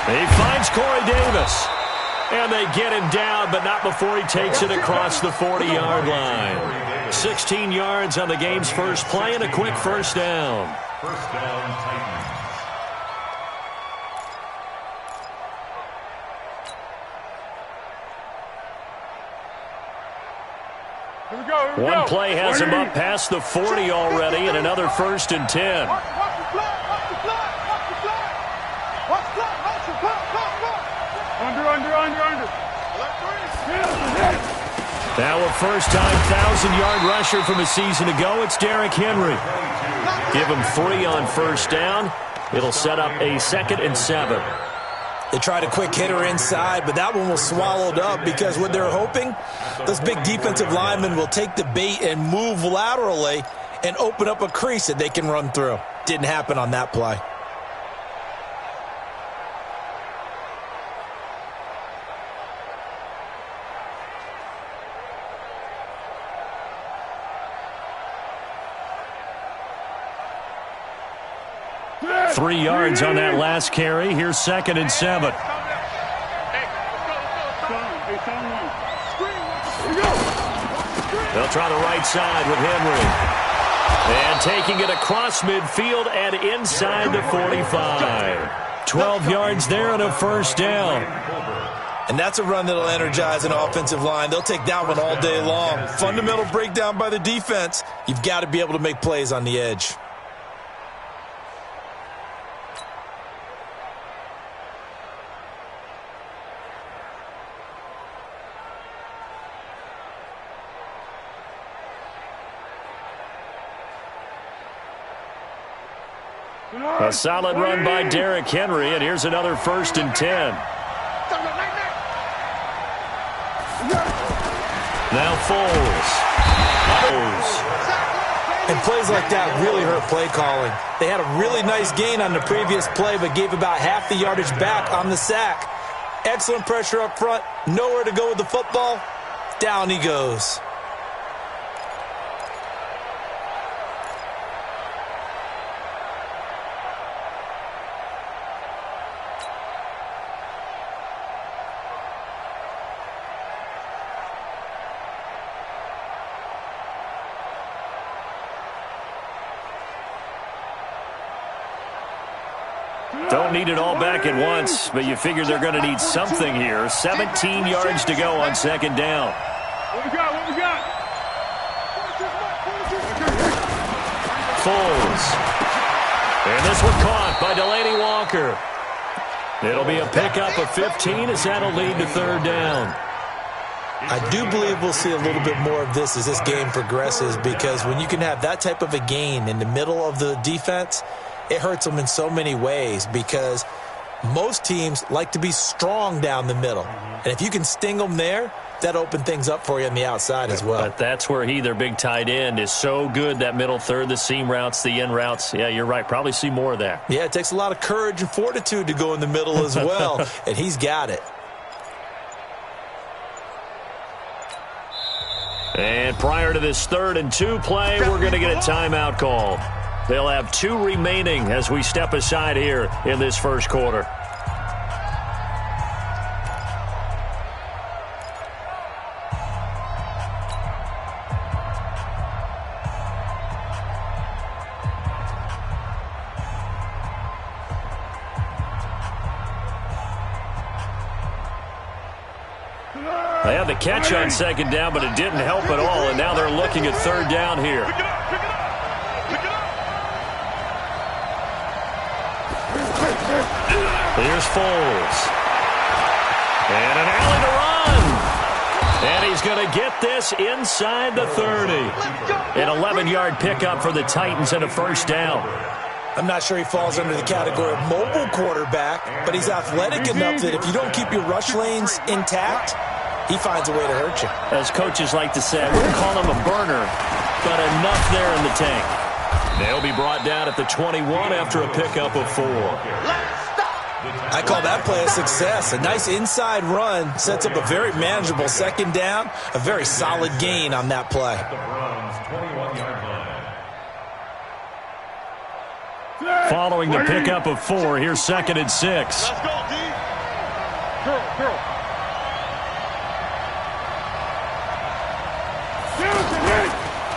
He finds Corey Davis. And they get him down, but not before he takes it across the 40-yard line. 16 yards on the game's first play and a quick first down. First down, Titans. Here we go. One play has him up past the 40 already, and another 1st and 10. Under. Now a first-time 1,000-yard rusher from a season ago, it's Derrick Henry. Give him 3 on first down. It'll set up a 2nd and 7. They tried a quick hitter inside, but that one was swallowed up because what they're hoping, those big defensive linemen will take the bait and move laterally and open up a crease that they can run through. Didn't happen on that play. Yeah. 3 yards on that last carry. Here's 2nd and 7. They'll try the right side with Henry. And taking it across midfield and inside the 45. 12 yards there and a first down. And that's a run that'll energize an offensive line. They'll take that one all day long. Fundamental breakdown by the defense. You've got to be able to make plays on the edge. A solid run by Derrick Henry, and here's another 1st and 10. Now Foles. And plays like that really hurt play calling. They had a really nice gain on the previous play, but gave about half the yardage back on the sack. Excellent pressure up front. Nowhere to go with the football. Down he goes. Don't need it all back at once, but you figure they're going to need something here. 17 yards to go on 2nd down. What we got? Foles. And this one caught by Delaney Walker. It'll be a pickup of 15 as that'll lead to 3rd down. I do believe we'll see a little bit more of this as this game progresses, because when you can have that type of a gain in the middle of the defense, it hurts them in so many ways, because most teams like to be strong down the middle. And if you can sting them there, that opens things up for you on the outside as well. But that's where their big tight end, is so good, that middle third, the seam routes, the in routes. Yeah, you're right. Probably see more of that. Yeah, it takes a lot of courage and fortitude to go in the middle as well, and he's got it. And prior to this 3rd and 2 play, we're going to get a timeout called. They'll have 2 remaining as we step aside here in this first quarter. They had the catch on 2nd down, but it didn't help at all, and now they're looking at 3rd down here. Here's Foles. And an alley to run. And he's going to get this inside the 30. An 11-yard pickup for the Titans and a first down. I'm not sure he falls under the category of mobile quarterback, but he's athletic enough that if you don't keep your rush lanes intact, he finds a way to hurt you. As coaches like to say, I wouldn't call him a burner, but enough there in the tank. They'll be brought down at the 21 after a pickup of 4. I call that play a success. A nice inside run sets up a very manageable 2nd down. A very solid gain on that play. Following the pickup of 4, here's 2nd and 6. Let's go, D. Girl.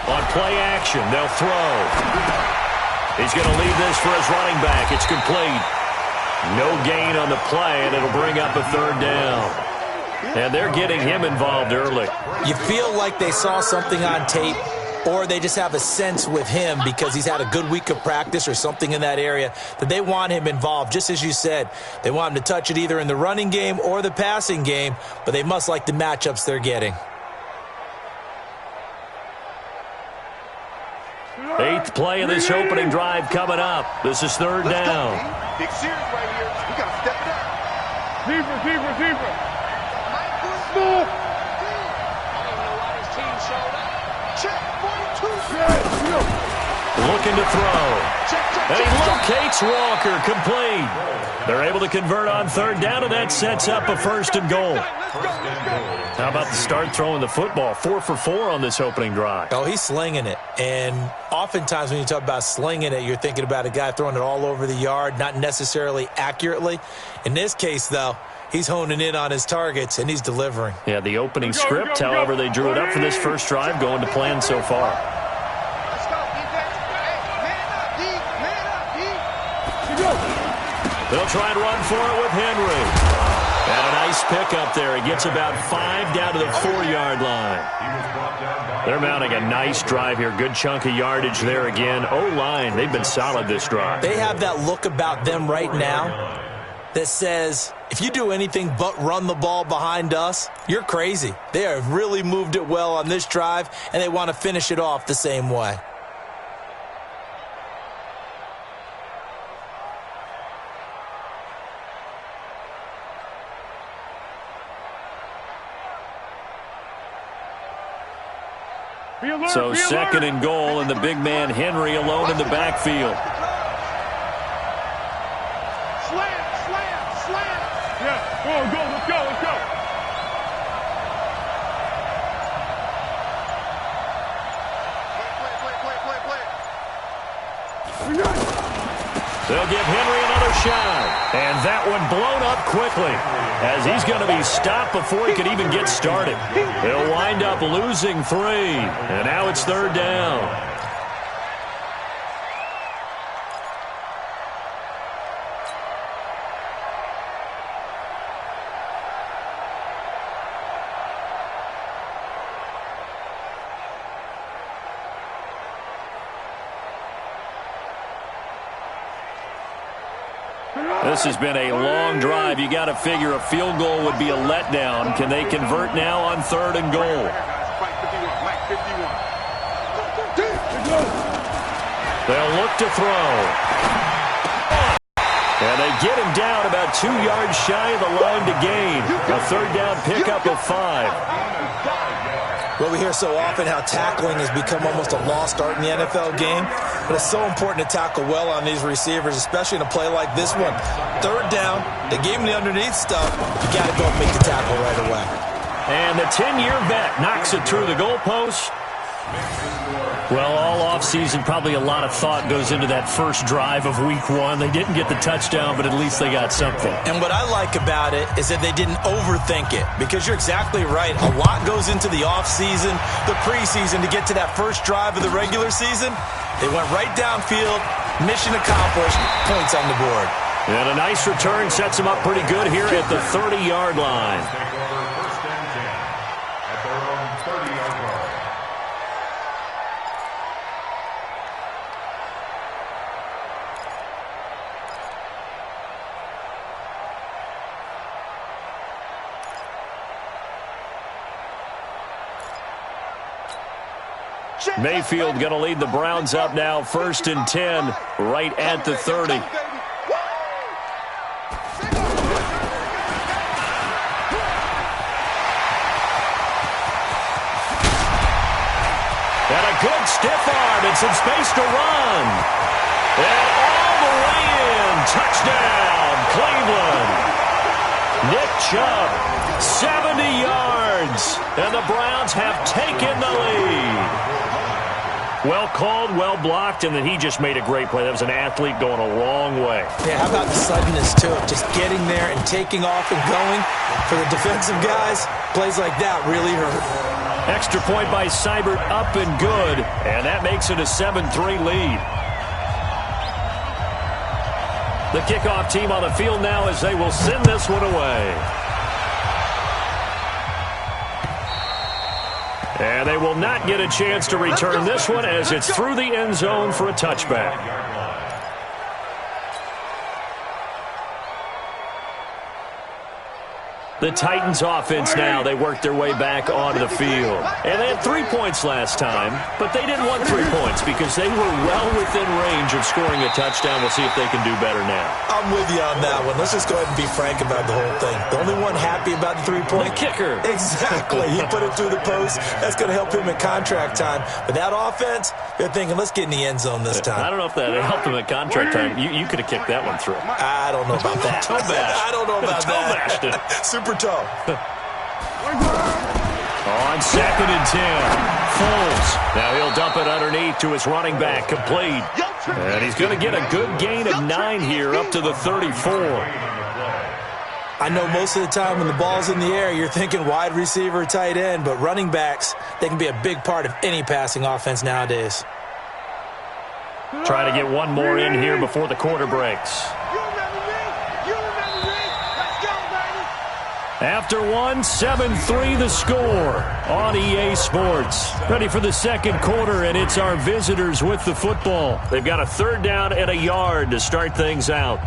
On play action, they'll throw. He's going to leave this for his running back. It's complete. No gain on the play, and it'll bring up a third down. And they're getting him involved early. You feel like they saw something on tape, or they just have a sense with him because he's had a good week of practice or something in that area that they want him involved. Just as you said, they want him to touch it either in the running game or the passing game, but they must like the matchups they're getting. Eighth play of this opening drive coming up. This is third down. Big series right here. We got to step it up. Deeper. Move. I don't even know why this team showed up. Check 42. Looking to throw. And he locates Walker, complete. They're able to convert on third down, and that sets up a first and goal. How about the start throwing the football? 4 for 4 on this opening drive. Oh, he's slinging it. And oftentimes when you talk about slinging it, you're thinking about a guy throwing it all over the yard, not necessarily accurately. In this case, though, he's honing in on his targets, and he's delivering. Yeah, the opening script, however, they drew it up for this first drive, going to plan so far. Let's go, defense. Hey, man up, D. They'll try and run for it with Henry. And a nice pickup there. He gets about 5 down to the 4-yard line. They're mounting a nice drive here. Good chunk of yardage there again. O-line, they've been solid this drive. They have that look about them right now that says, if you do anything but run the ball behind us, you're crazy. They have really moved it well on this drive, and they want to finish it off the same way. So second and goal, and the big man Henry alone in the backfield. Slam. Yeah, go, let's go. Play. They'll give Henry another shot. And that one blown up quickly as he's going to be stopped before he could even get started. They'll wind up losing 3. And now it's third down. This has been a long drive. You got to figure a field goal would be a letdown. Can they convert now on third and goal? They'll look to throw. And they get him down about 2 yards shy of the line to gain. A third down pickup of 5. Well, we hear so often how tackling has become almost a lost art in the NFL game, but it's so important to tackle well on these receivers, especially in a play like this one. Third down, they gave him the underneath stuff. You got to go and make the tackle right away. And the 10-year vet knocks it through the goalpost. Well, all offseason, probably a lot of thought goes into that first drive of week 1. They didn't get the touchdown, but at least they got something. And what I like about it is that they didn't overthink it, because you're exactly right. A lot goes into the offseason, the preseason, to get to that first drive of the regular season. They went right downfield, mission accomplished, points on the board. And a nice return sets them up pretty good here at the 30-yard line. Mayfield going to lead the Browns up now, 1st and 10, right at the 30. And a good stiff arm and some space to run. And all the way in. Touchdown, Cleveland. Nick Chubb, 70 yards. And the Browns have taken the lead. Well called, well blocked, and then he just made a great play. That was an athlete going a long way. Yeah, how about the suddenness to it? Just getting there and taking off and going. For the defensive guys, plays like that really hurt. Extra point by Seibert, up and good, and that makes it a 7-3 lead. The kickoff team on the field now as they will send this one away. And they will not get a chance to return this one as it's through the end zone for a touchback. The Titans offense now, they worked their way back onto the field. And they had 3 points last time, but they didn't want 3 points because they were well within range of scoring a touchdown. We'll see if they can do better now. I'm with you on that one. Let's just go ahead and be frank about the whole thing. The only one happy about the 3-point? The kicker. Exactly. He put it through the post. That's going to help him in contract time. But that offense, they're thinking, let's get in the end zone this time. I don't know if that helped him at contract time. You could have kicked that one through. I don't know about that. Toe bash. I don't know about Toe that. bashed it. Super toe. On 2nd and 10, Foles. Now he'll dump it underneath to his running back, complete. And he's going to get a good gain of 9 here, up to the 34. I know most of the time when the ball's in the air, you're thinking wide receiver, tight end, but running backs, they can be a big part of any passing offense nowadays. Try to get one more in here before the quarter breaks. After one, 7-3 the score on EA Sports. Ready for the second quarter, and it's our visitors with the football. They've got a 3rd down and a yard to start things out.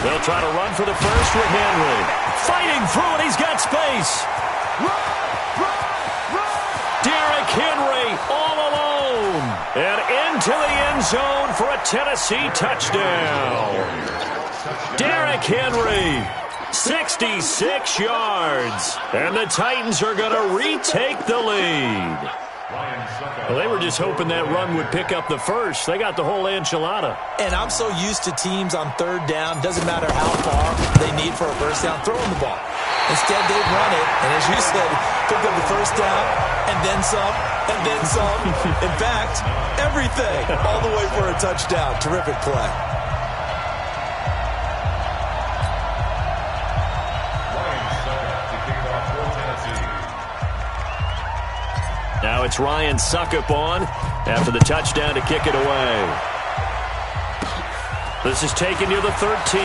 They'll try to run for the first with Henry. Fighting through it, he's got space. Derrick Henry all alone. And into the end zone for a Tennessee touchdown. Derrick Henry, 66 yards. And the Titans are going to retake the lead. Well, they were just hoping that run would pick up the first. They got the whole enchilada. And I'm so used to teams on 3rd down, doesn't matter how far they need for a first down, throwing the ball. Instead, they run it, and as you said, pick up the first down, and then some, and then some. In fact, everything, all the way for a touchdown. Terrific play. Now it's Ryan Suckup on after the touchdown to kick it away. This is taken near the 13.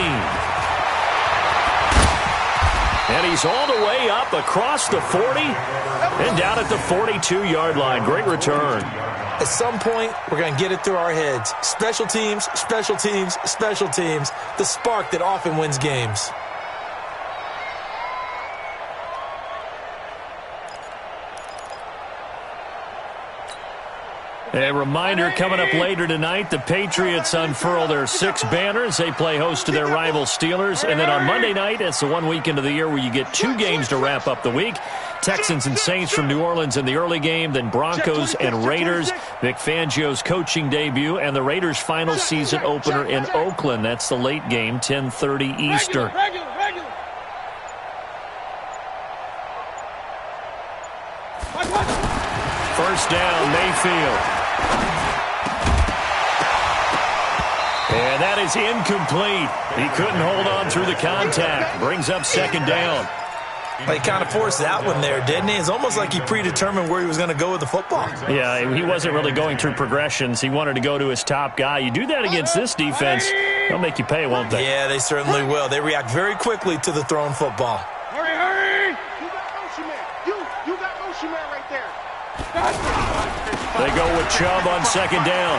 And he's all the way up across the 40 and down at the 42-yard line. Great return. At some point, we're going to get it through our heads. Special teams, special teams, special teams. The spark that often wins games. A reminder coming up later tonight, the Patriots unfurl their 6 banners. They play host to their rival Steelers. And then on Monday night, it's the one weekend of the year where you get 2 games to wrap up the week. Texans and Saints from New Orleans in the early game, then Broncos and Raiders. Vic Fangio's coaching debut and the Raiders' final season opener in Oakland. That's the late game, 10:30 Eastern. First down, Mayfield. And that is incomplete. He couldn't hold on through the contact. Brings up 2nd down. But he kind of forced that one there, didn't he? It's almost like he predetermined where he was going to go with the football. Yeah, he wasn't really going through progressions. He wanted to go to his top guy. You do that against this defense, they'll make you pay, won't they? Yeah, they certainly will. They react very quickly to the thrown football. Hurry! You got motion man. You got motion man right there. They go with Chubb on 2nd down.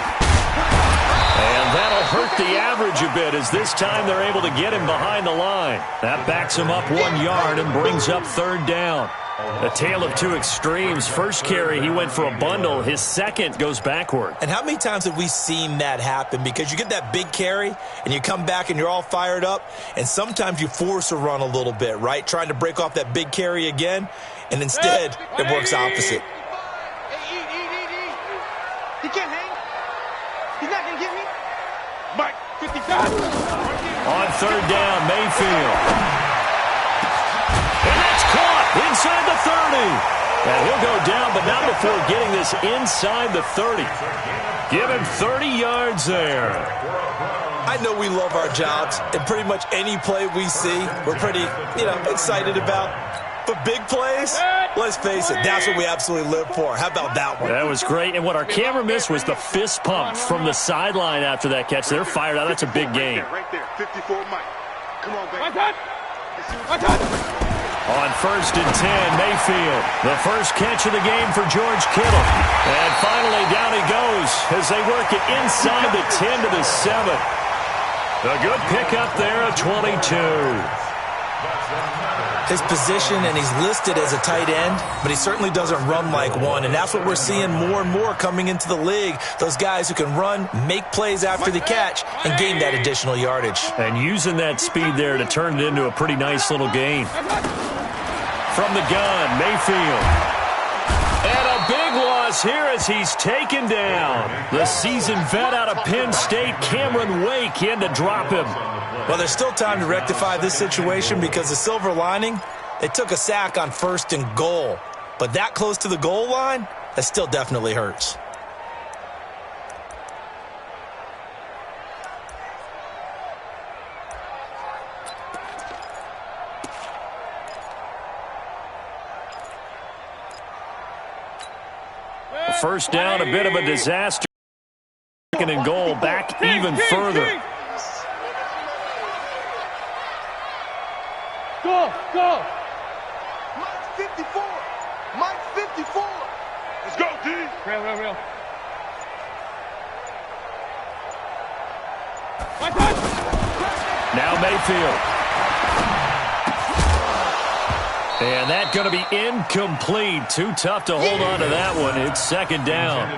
And that'll hurt the average a bit, as this time they're able to get him behind the line. That backs him up 1 yard and brings up third down. A tale of two extremes. First carry, he went for a bundle. His second goes backward. And how many times have we seen that happen? Because you get that big carry, and you come back and you're all fired up, and sometimes you force a run a little bit, right? Trying to break off that big carry again, and instead it works opposite. He can't hang. He's not going to get me. Mike, 55. On third down, Mayfield. And that's caught inside the 30. And he'll go down, but not before getting this inside the 30. Give him 30 yards there. I know we love our jobs, and pretty much any play we see, we're pretty, excited about. But big plays, let's face it, that's what we absolutely live for. How about that one? That was great. And what our camera missed was the fist pump from the sideline after that catch. They're fired out. That's a big game. Right there, 54 Mike. Come on, baby. On first and 10, Mayfield. The first catch of the game for George Kittle. And finally, down he goes as they work it inside the 10 to the 7. A good pickup there at 22. His position, and he's listed as a tight end, but he certainly doesn't run like one, and that's what we're seeing more and more coming into the league. Those guys who can run, make plays after the catch, and gain that additional yardage. And using that speed there to turn it into a pretty nice little gain. From the gun, Mayfield. And a big loss here as he's taken down. The seasoned vet out of Penn State, Cameron Wake, in to drop him. Well, there's still time to rectify this situation because the silver lining, they took a sack on first and goal. But that close to the goal line, that still definitely hurts. First down, a bit of a disaster. Second and goal, back even further. Go! Mike 54. Mike 54. Let's go, D. Real. Now Mayfield. And that's going to be incomplete. Too tough to hold on to that one. It's second down.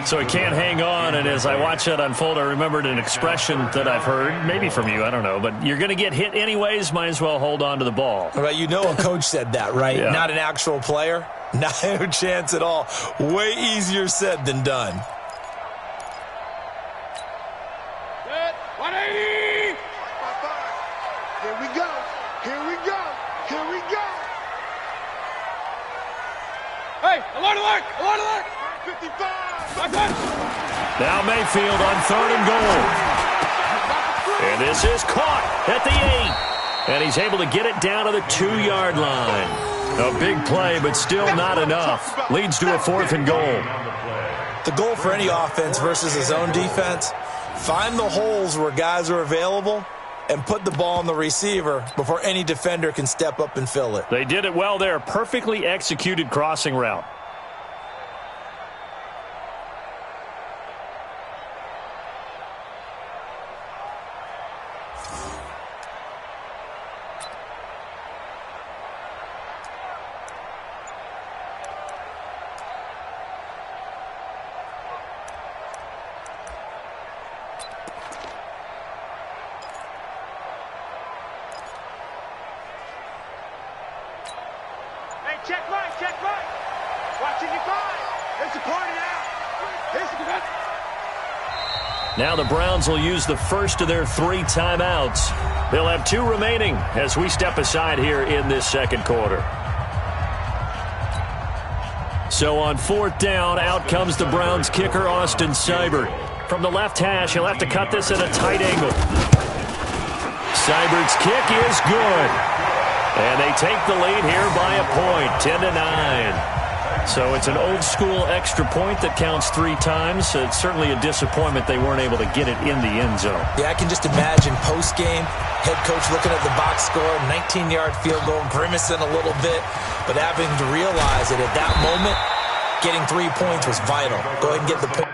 So he can't hang on, and as I watch that unfold, I remembered an expression that I've heard, maybe from you, I don't know, but you're going to get hit anyways, might as well hold on to the ball. All right, a coach said that, right? Yeah. Not an actual player. No chance at all. Way easier said than done. 180! Here we go. Hey, alert! 55. Now Mayfield on third and goal. And this is caught at the 8. And he's able to get it down to the 2-yard line. A big play, but still not enough. Leads to a fourth and goal. The goal for any offense versus his own defense, find the holes where guys are available and put the ball on the receiver before any defender can step up and fill it. They did it well there. Perfectly executed crossing route. Check right. Watching you five. It's a party now. Now the Browns will use the first of their 3 timeouts. They'll have 2 remaining as we step aside here in this second quarter. So on fourth down, out comes the Browns kicker, Austin Seibert. From the left hash, he'll have to cut this at a tight angle. Seibert's kick is good. And they take the lead here by a point, 10-9. So it's an old-school extra point that counts 3 times. So it's certainly a disappointment they weren't able to get it in the end zone. Yeah, I can just imagine post-game, head coach looking at the box score, 19-yard field goal, grimacing a little bit, but having to realize that at that moment, getting 3 points was vital. Go ahead and get the point.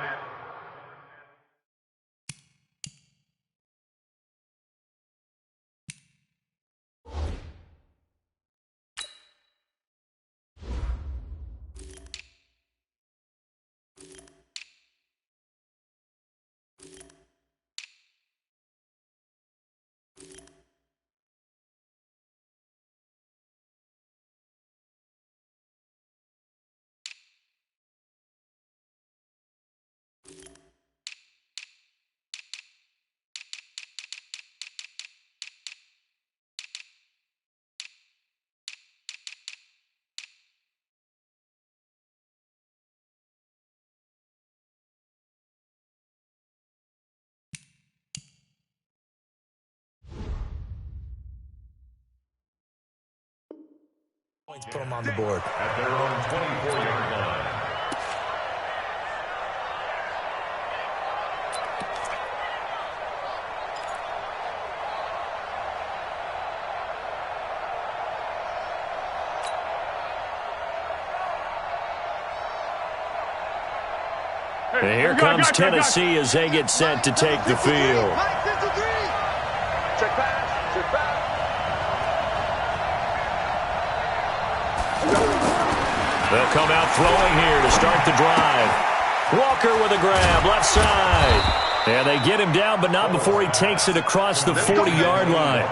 Put them on the board. At their own 24-yard line. And here comes Tennessee as they get set to take the field. Check pass. Check pass. They'll come out throwing here to start the drive. Walker with a grab, left side. And they get him down, but not before he takes it across the 40-yard line.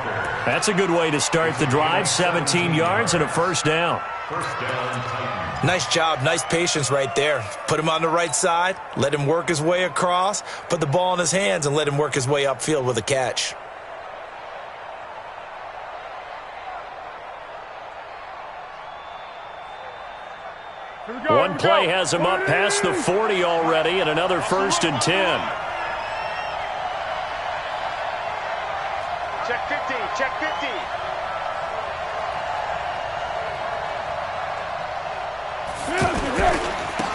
That's a good way to start the drive. 17 yards and a first down. First down, Titans. Nice job, nice patience right there. Put him on the right side, let him work his way across, put the ball in his hands, and let him work his way upfield with a catch. One play has him up past the 40 already, and another 1st and 10. Check 50. Check 50.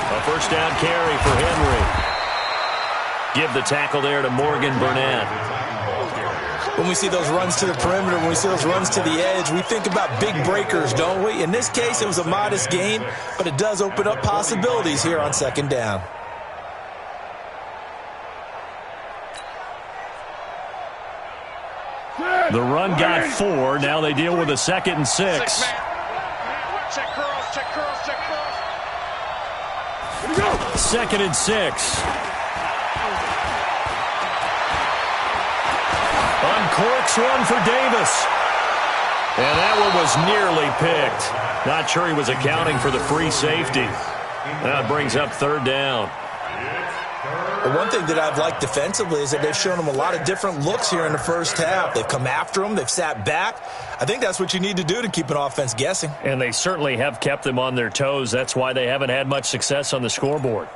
A first down carry for Henry. Give the tackle there to Morgan Burnett. When we see those runs to the perimeter, when we see those runs to the edge, we think about big breakers, don't we? In this case, it was a modest gain, but it does open up possibilities here on 2nd down. The run got 4. Now they deal with a 2nd and 6. Check curls. Check curls. Check curls. 2nd and 6. Uncorks one for Davis. And that one was nearly picked. Not sure he was accounting for the free safety. That brings up 3rd down. The one thing that I've liked defensively is that they've shown him a lot of different looks here in the first half. They've come after him. They've sat back. I think that's what you need to do to keep an offense guessing. And they certainly have kept them on their toes. That's why they haven't had much success on the scoreboard.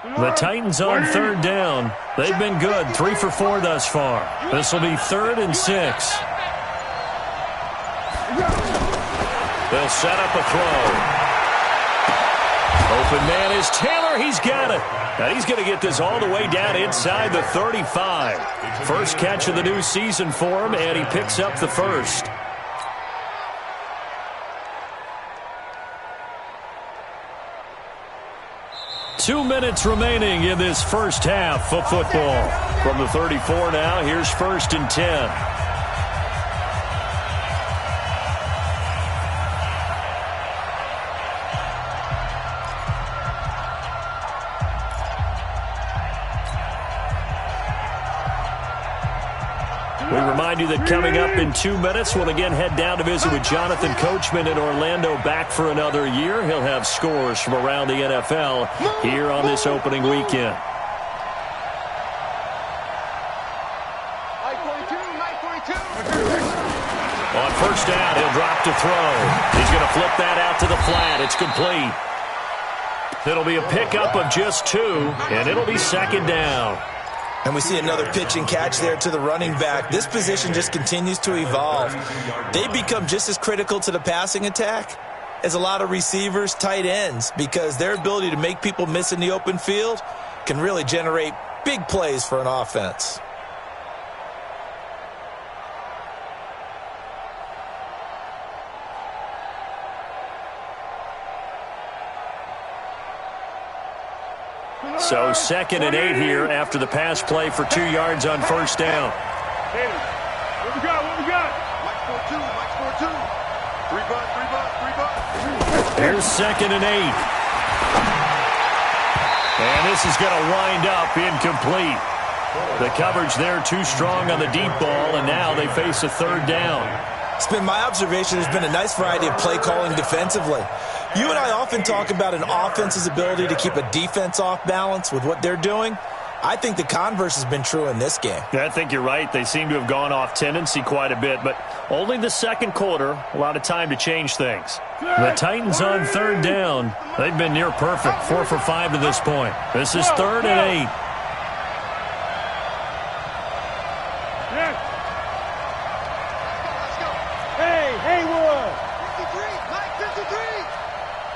The Titans on 3rd down. They've been good, 3 for 4 thus far. This will be 3rd and 6. They'll set up a throw. Open man is Taylor. He's got it. And he's going to get this all the way down inside the 35. First catch of the new season for him, and he picks up the first. Two minutes remaining in this first half of football. From the 34 now, here's 1st and 10. We remind you that coming up in 2 minutes, we'll again head down to visit with Jonathan Coachman in Orlando, back for another year. He'll have scores from around the NFL here on this opening weekend. On 1st down, he'll drop to throw. He's going to flip that out to the flat. It's complete. It'll be a pickup of just 2, and it'll be 2nd down. And we see another pitch and catch there to the running back. This position just continues to evolve. They become just as critical to the passing attack as a lot of receivers, tight ends, because their ability to make people miss in the open field can really generate big plays for an offense. So 2nd and 8 here after the pass play for 2 yards on 1st down. Hey, what we got? What we got? Mike 4-2. Mike 4-2. 3 bucks. 3 bucks. 3 bucks. Here's 2nd and 8. And this is going to wind up incomplete. The coverage there too strong on the deep ball, and now they face a 3rd down. It's been my observation there's been a nice variety of play calling defensively. You and I often talk about an offense's ability to keep a defense off balance with what they're doing. I think the converse has been true in this game. Yeah, I think you're right. They seem to have gone off tendency quite a bit, but only the second quarter, a lot of time to change things. The Titans on third down. They've been near perfect, 4 for 5 to this point. This is 3rd and 8. Hey, Wood! 53, Mike, 53.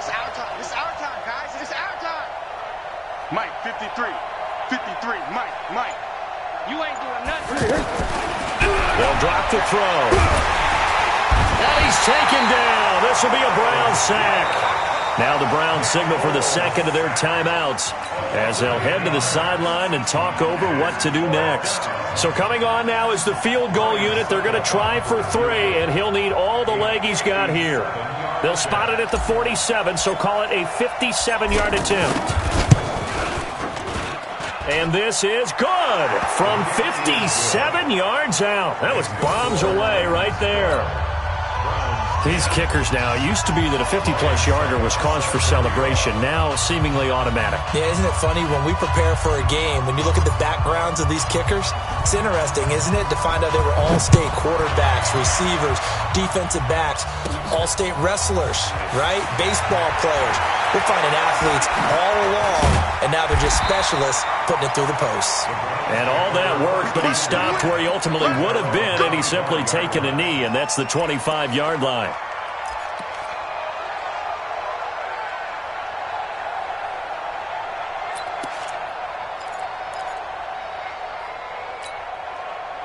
It's our time. It's our time, guys. It's our time. Mike, 53. 53, Mike. You ain't doing nothing. They'll drop the throw. And he's taken down. This will be a Brown sack. Now the Browns signal for the second of their timeouts as they'll head to the sideline and talk over what to do next. So coming on now is the field goal unit. They're going to try for 3, and he'll need all the leg he's got here. They'll spot it at the 47, so call it a 57-yard attempt. And this is good from 57 yards out. That was bombs away right there. These kickers now, it used to be that a 50-plus yarder was cause for celebration. Now seemingly automatic. Yeah, isn't it funny when we prepare for a game, when you look at the backgrounds of these kickers, it's interesting, isn't it, to find out they were all-state quarterbacks, receivers, defensive backs, all-state wrestlers, right? Baseball players. We're finding athletes all along, and now they're just specialists putting it through the posts. And all that worked, but he stopped where he ultimately would have been, and he's simply taken a knee, and that's the 25-yard line.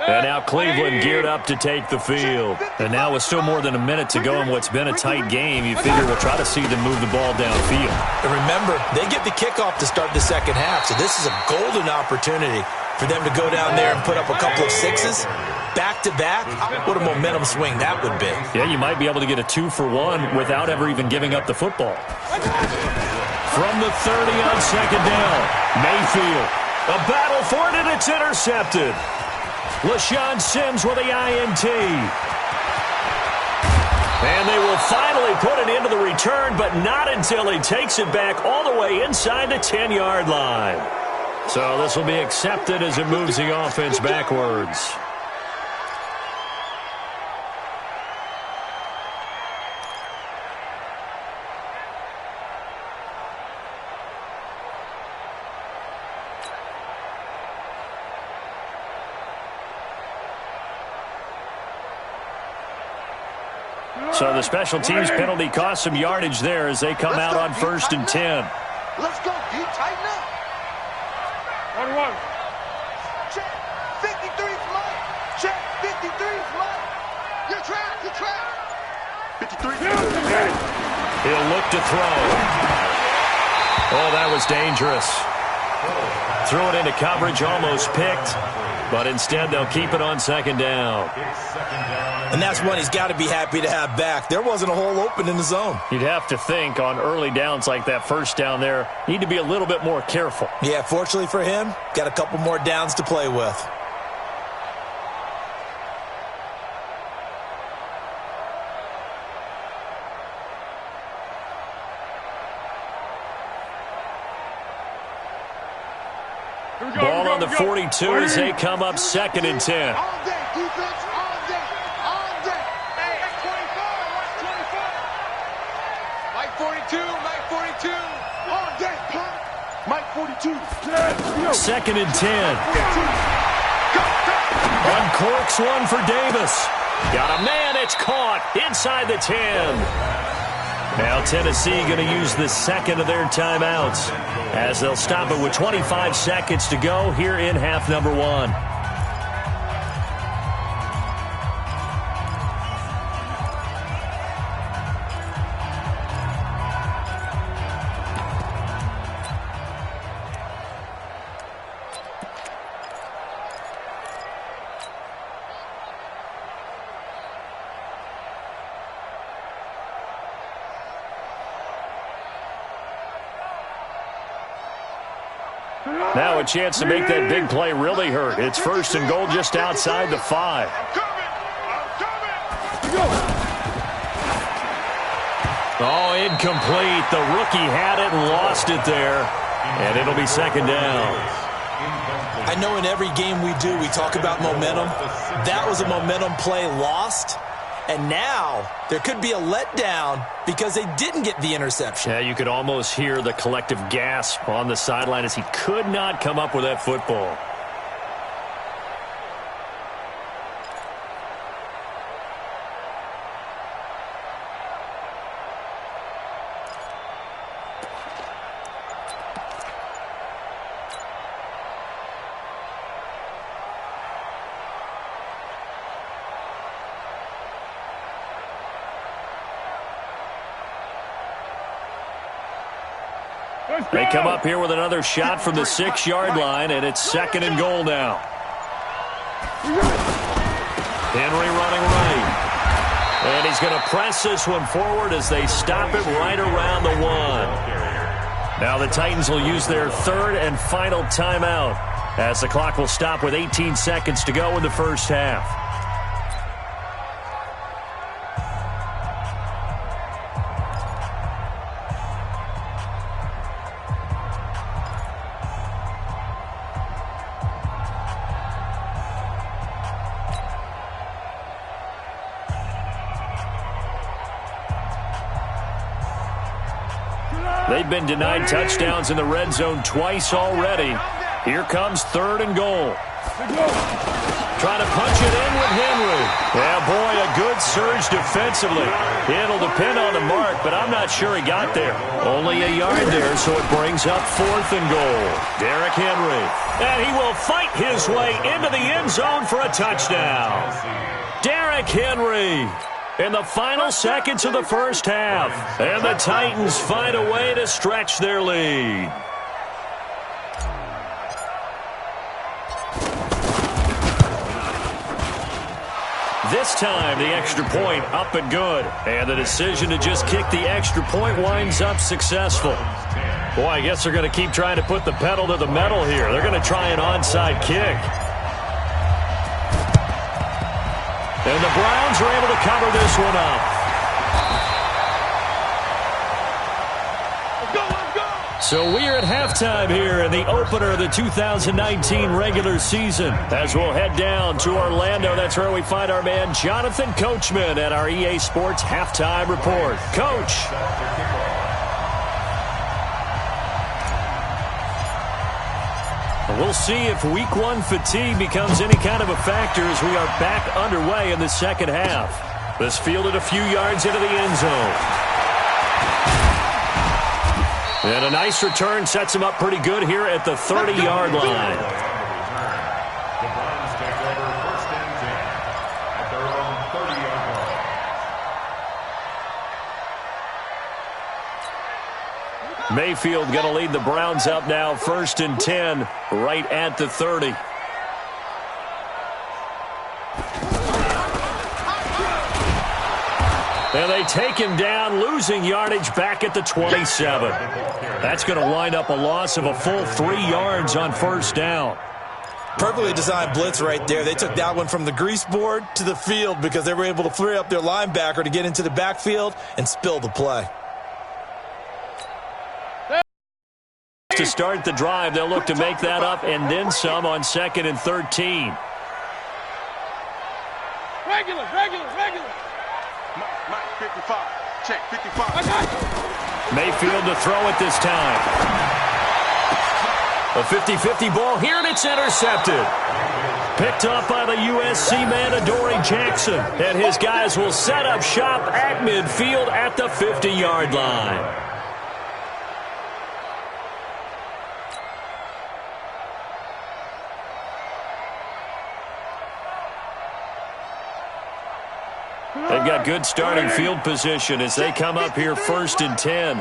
And now Cleveland geared up to take the field. And now with still more than a minute to go in what's been a tight game, you figure we'll try to see them move the ball downfield. And remember, they get the kickoff to start the second half, so this is a golden opportunity for them to go down there and put up a couple of sixes back-to-back. What a momentum swing that would be. Yeah, you might be able to get a 2-for-1 without ever even giving up the football. From the 30 on second down, Mayfield. A battle for it, and it's intercepted. LaShawn Sims with the INT. And they will finally put it into the return, but not until he takes it back all the way inside the 10-yard line. So this will be accepted as it moves the offense backwards. So the special teams penalty cost some yardage there as they come out on 1st and 10. Let's go, D. Tighten up. 1-1. Check. 53's Mike. Check. 53's Mike. You're trapped. 53. He'll look to throw. Oh, that was dangerous. Threw it into coverage, almost picked. But instead, they'll keep it on second down. And that's one he's got to be happy to have back. There wasn't a hole open in the zone. You'd have to think on early downs like that first down there, need to be a little bit more careful. Yeah, fortunately for him, got a couple more downs to play with. Ball on the 42 as they come up 2nd and 10. All day, defense. All day. All day. Hey, that's 24. Mike 42. All day, punk. Mike 42. 2nd and 10. Uncorks one for Davis. Got a man. It's caught inside the 10. Now Tennessee going to use the second of their timeouts as they'll stop it with 25 seconds to go here in half number 1. Now a chance to make that big play really hurt. It's 1st and goal just outside the 5. Oh, incomplete. The rookie had it and lost it there. And it'll be second down. I know in every game we do, we talk about momentum. That was a momentum play lost. And now there could be a letdown because they didn't get the interception. Yeah, you could almost hear the collective gasp on the sideline as he could not come up with that football. They come up here with another shot from the 6-yard line, and it's 2nd and goal now. Henry running right. And he's going to press this one forward as they stop it right around the 1. Now the Titans will use their 3rd and final timeout as the clock will stop with 18 seconds to go in the first half. They've been denied touchdowns in the red zone twice already. Here comes 3rd and goal. Trying to punch it in with Henry. Yeah, boy, a good surge defensively. It'll depend on the mark, but I'm not sure he got there. Only a yard there, so it brings up 4th and goal. Derrick Henry. And he will fight his way into the end zone for a touchdown. Derrick Henry in the final seconds of the first half. And the Titans find a way to stretch their lead. This time, the extra point up and good. And the decision to just kick the extra point winds up successful. Boy, I guess they're going to keep trying to put the pedal to the metal here. They're going to try an onside kick. And the Browns are able to cover this one up. So we are at halftime here in the opener of the 2019 regular season. As we'll head down to Orlando, that's where we find our man Jonathan Coachman at our EA Sports Halftime Report. Coach. We'll see if week 1 fatigue becomes any kind of a factor as we are back underway in the second half. This fielded a few yards into the end zone. And a nice return sets him up pretty good here at the 30-yard line. The Browns take over 1st and 10 at their own 30-yard line. Mayfield going to lead the Browns up now, 1st and 10, right at the 30. And they take him down, losing yardage back at the 27. That's going to wind up a loss of a full 3 yards on 1st down. Perfectly designed blitz right there. They took that one from the grease board to the field because they were able to free up their linebacker to get into the backfield and spill the play. To start the drive, they'll look to make that up and then some on 2nd and 13. Regular. Mike, 55. Check, 55. Mayfield to throw it this time. A 50-50 ball here, and it's intercepted. Picked up by the USC man, Adoree Jackson. And his guys will set up shop at midfield at the 50-yard line. They've got good starting field position as they come up here 1st and 10.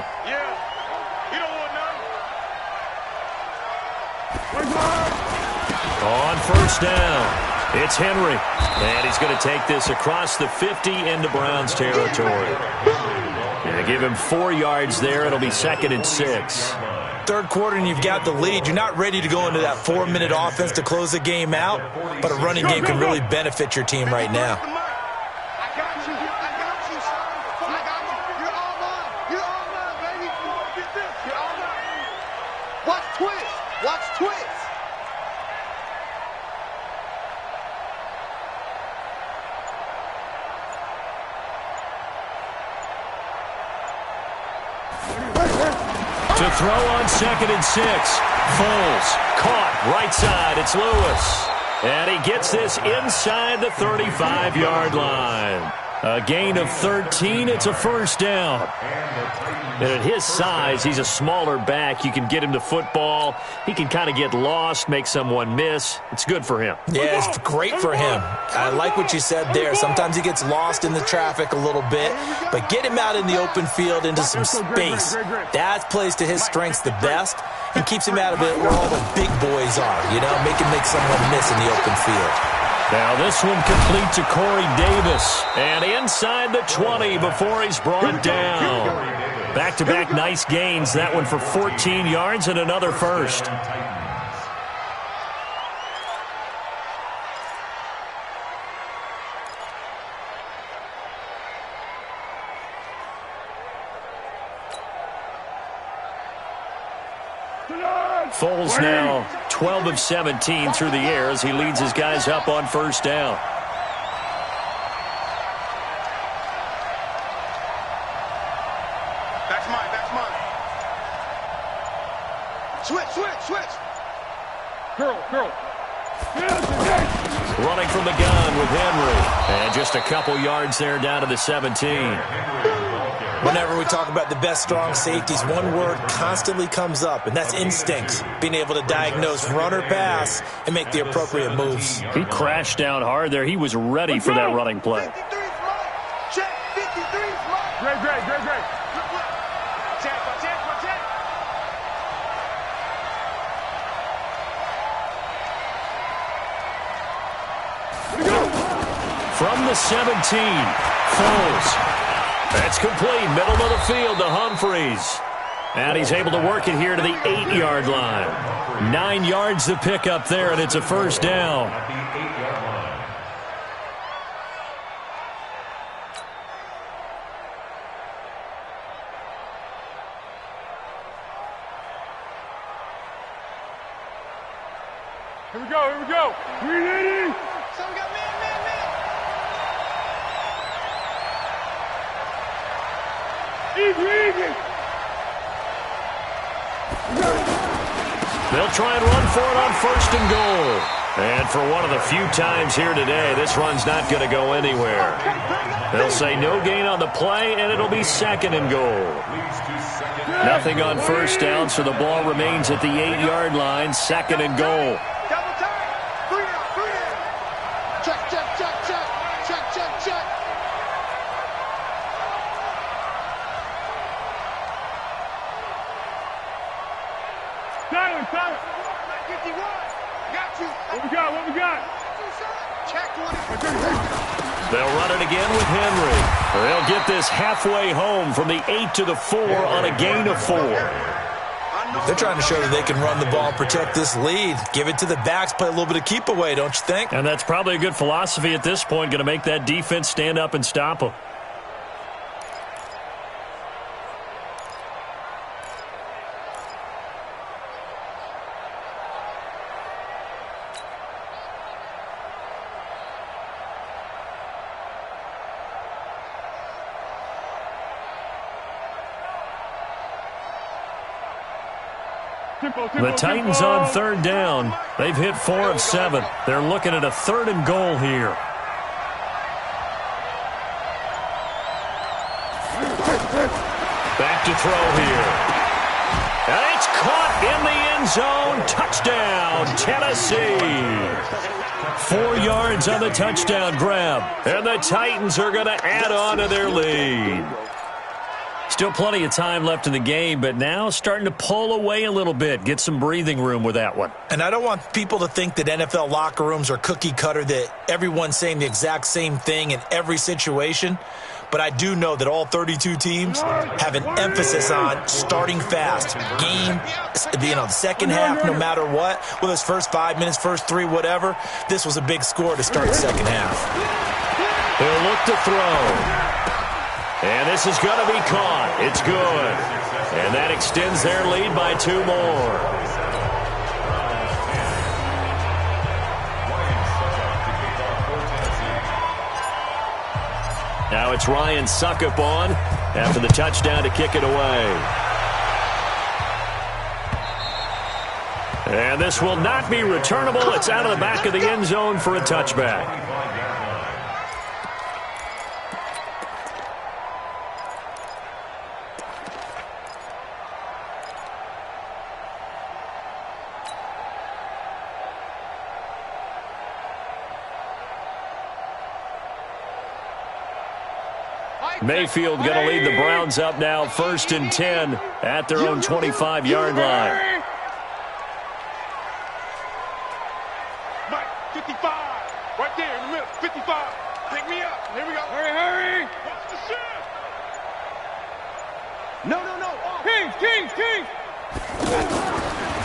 On 1st down, it's Henry. And he's going to take this across the 50 into Browns territory. Going to give him 4 yards there. It'll be 2nd and 6. Third quarter and you've got the lead. You're not ready to go into that 4-minute offense to close the game out, but a running game can really benefit your team right now. To throw on 2nd and 6. Foles caught right side. It's Lewis. And he gets this inside the 35-yard line. A gain of 13. It's a first down. And at his size, he's a smaller back. You can get him to football. He can kind of get lost, make someone miss. It's good for him. Yeah, it's great for him. I like what you said there. Sometimes he gets lost in the traffic a little bit, but get him out in the open field into some space. That plays to his strengths the best and keeps him out of it where all the big boys are, make him make someone miss in the open field. Now this one complete to Corey Davis. And inside the 20 before he's brought down. Back-to-back nice gains. That one for 14 yards and another first. Foles now 12 of 17 through the air as he leads his guys up on first down. That's mine. Switch. Girl. Running from the gun with Henry. And just a couple yards there down to the 17. Whenever we talk about the best strong safeties, one word constantly comes up, and that's instincts. Being able to diagnose run or pass and make the appropriate moves. He crashed down hard there. He was ready for that running play. 53's mine. Check. 53's mine. Great. Check. From the 17, Foles. That's complete. Middle of the field to Humphreys. And he's able to work it here to the 8-yard line. 9 yards to pick up there, and it's a first down. Here we go. We ready? So we got man. Easy. They'll try and run for it on 1st and goal. And for one of the few times here today, this run's not going to go anywhere. They'll say no gain on the play, and it'll be 2nd and goal. Nothing on first down, so the ball remains at the 8-yard line, 2nd and goal. Double time. 3 out. Check. Silent. 51. Got you. What we got? Check 1. They'll run it again with Henry. They'll get this halfway home from the 8 to the 4 on a gain of 4. They're trying to show that they can run the ball, protect this lead. Give it to the backs, play a little bit of keep away, don't you think? And that's probably a good philosophy at this point, going to make that defense stand up and stop them. The Titans on 3rd down. They've hit 4 of 7. They're looking at a 3rd and goal here. Back to throw here. And it's caught in the end zone. Touchdown, Tennessee. 4 yards on the touchdown grab. And the Titans are going to add on to their lead. Still plenty of time left in the game, but now starting to pull away a little bit. Get some breathing room with that one. And I don't want people to think that NFL locker rooms are cookie cutter, that everyone's saying the exact same thing in every situation. But I do know that all 32 teams have an emphasis on starting fast. Game, the second half, no matter what, whether it's first 5 minutes, first 3, whatever, this was a big score to start the second half. He'll look to throw. And this is going to be caught. It's good. And that extends their lead by 2 more. Now it's Ryan Suckup on after the touchdown to kick it away. And this will not be returnable. It's out of the back of the end zone for a touchback. Mayfield going to lead the Browns up now, 1st and 10 at their own 25-yard line. Mike, 55. Right there in the middle. 55. Pick me up. Here we go. Hurry. What's the shit? No. Kings.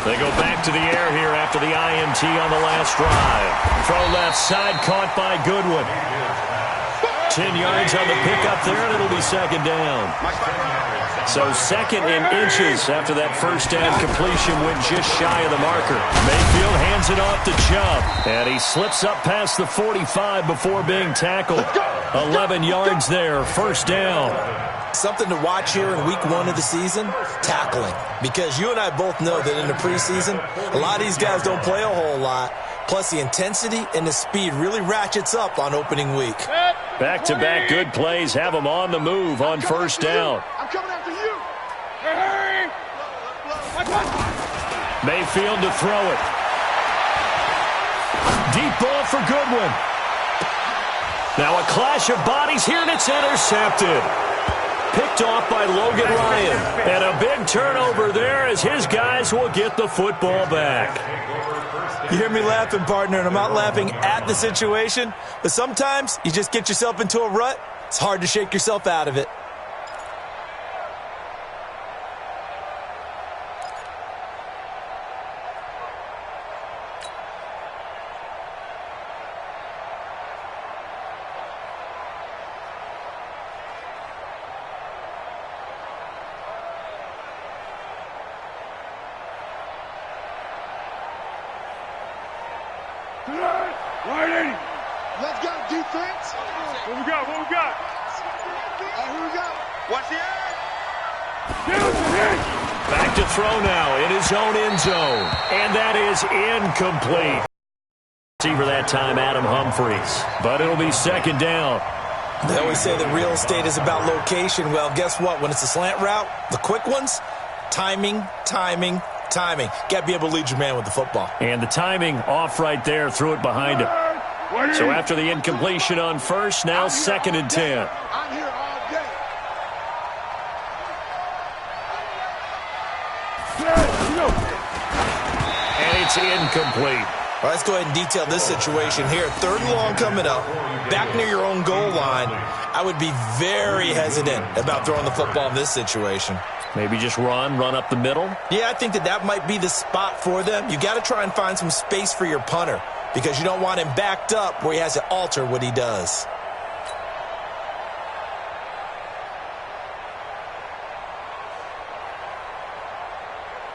They go back to the air here after the INT on the last drive. Throw left side, caught by Goodwin. 10 yards on the pickup there, and it'll be 2nd down. So 2nd in inches after that first down completion went just shy of the marker. Mayfield hands it off to Chubb, and he slips up past the 45 before being tackled. 11 yards there, 1st down. Something to watch here in week 1 of the season, tackling. Because you and I both know that in the preseason, a lot of these guys don't play a whole lot. Plus, the intensity and the speed really ratchets up on opening week. Back-to-back good plays have them on the move on 1st down. I'm coming after you. Hurry. Mayfield to throw it. Deep ball for Goodwin. Now a clash of bodies here, and it's intercepted. Picked off by Logan Ryan. And a big turnover there as his guys will get the football back. You hear me laughing, partner, and I'm not laughing at the situation, but sometimes you just get yourself into a rut. It's hard to shake yourself out of it. Right. Let's go, defense. What we got? Here we go. Watch the edge. Back to throw now in his own end zone. And that is incomplete. Receiver that time, Adam Humphries. But it'll be 2nd down. They always say that real estate is about location. Well, guess what? When it's a slant route, the quick ones, timing. Got to be able to lead your man with the football. And the timing off right there, threw it behind him. So after the incompletion on 1st, now 2nd and 10. I'm here all day. And it's incomplete. All right, let's go ahead and detail this situation here. 3rd and long coming up, back near your own goal line. I would be very hesitant about throwing the football in this situation. Maybe just run up the middle? Yeah, I think that might be the spot for them. You got to try and find some space for your punter because you don't want him backed up where he has to alter what he does.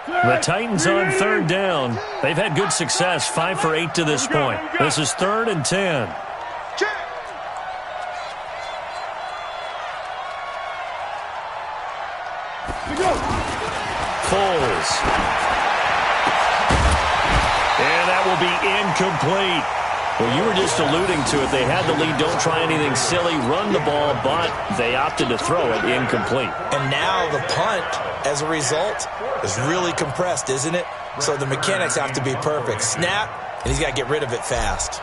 The Titans on 3rd down. They've had good success, 5 for 8 to this point. This is 3rd and 10. Foles. And that will be incomplete. Well, you were just alluding to it. They had the lead. Don't try anything silly. Run the ball, but they opted to throw it incomplete. And now the punt, as a result, is really compressed, isn't it? So the mechanics have to be perfect. Snap, and he's got to get rid of it fast.